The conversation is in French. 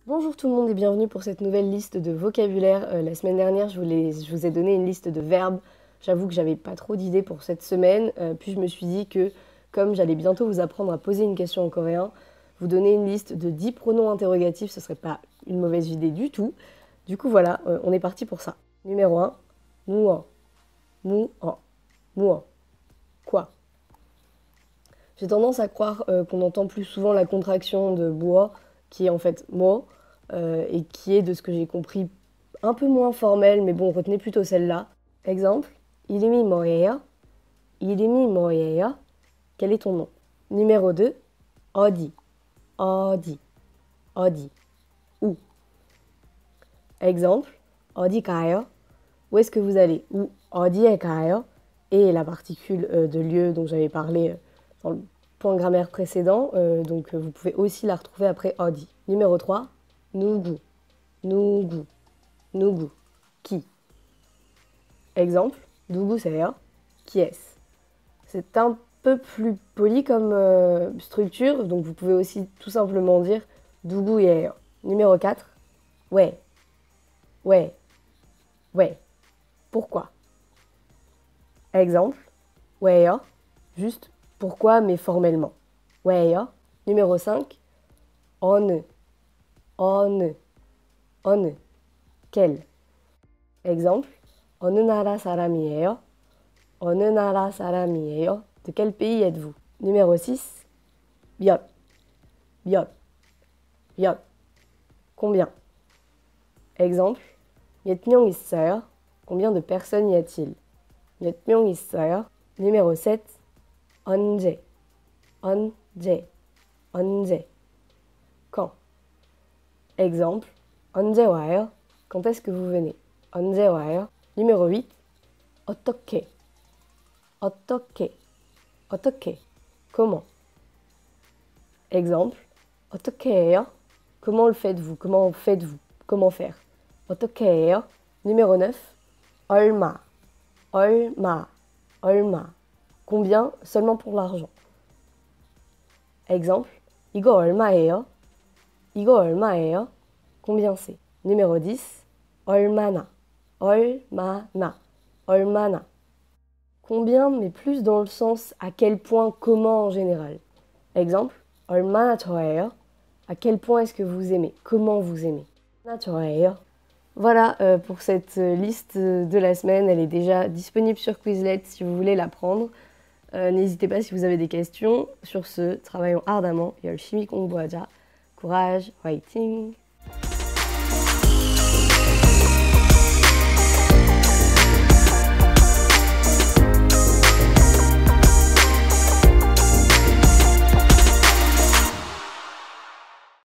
Bonjour tout le monde et bienvenue pour cette nouvelle liste de vocabulaire. La semaine dernière, je vous ai donné une liste de verbes. J'avoue que j'avais pas trop d'idées pour cette semaine, puis je me suis dit que comme j'allais bientôt vous apprendre à poser une question en coréen, vous donner une liste de 10 pronoms interrogatifs, ce serait pas une mauvaise idée du tout. Du coup voilà, on est parti pour ça. Numéro 1, muon, muon, muon. Quoi? J'ai tendance à croire qu'on entend plus souvent la contraction de bois, qui est en fait mo, et qui est, de ce que j'ai compris, un peu moins formelle, mais bon, retenez plutôt celle-là. Exemple, 이름이 뭐예요? 이름이 뭐예요? Quel est ton nom? Numéro 2, 어디, 어디, 어디, où. Exemple, 어디 가요? Où est-ce que vous allez? Ou 어디에 가요? Et la particule de lieu dont j'avais parlé dans le point grammaire précédent, donc vous pouvez aussi la retrouver après 어디. Numéro 3, 누구, 누구, 누구, qui. Exemple, 누구세요? Qui est-ce? C'est un peu plus poli comme structure, donc vous pouvez aussi tout simplement dire 누구예요. Numéro 4, ouais, ouais, ouais. Pourquoi? Exemple, 왜요? Juste pourquoi, mais formellement. 왜요? Numéro 5, 어느, 어느, 어느. Quel? Exemple, 어느 나라 사람이에요? 어느 나라 사람이에요? De quel pays êtes-vous? Numéro 6, 몇, 몇, 몇. Combien? Exemple, 몇 명 있어요? Combien de personnes y a-t-il? 몇 명 있어요? Numéro 7, 언제, 언제, 언제. Quand? Exemple, 언제 와요? Quand est-ce que vous venez? 언제 와요? Numéro 8, 어떻게, 어떻게, 어떻게. Comment? Exemple, 어떻게 해요? Comment le faites-vous? Comment faites-vous? Comment faire? 어떻게 해요? Numéro 9, 얼마, 얼마, 얼마. Combien? Seulement pour l'argent. Exemple, 이거 얼마예요? 이거 얼마예요? Combien c'est? Numéro 10, 얼마나, 얼마나, 얼마나. Combien, mais plus dans le sens à quel point, comment en général. Exemple, 얼마나 좋아해요? À quel point est-ce que vous aimez? Comment vous aimez? 얼마나 좋아해요? Voilà pour cette liste de la semaine. Elle est déjà disponible sur Quizlet si vous voulez la prendre. N'hésitez pas si vous avez des questions. Sur ce, travaillons ardemment. 열심히 공부하자. Courage, fighting.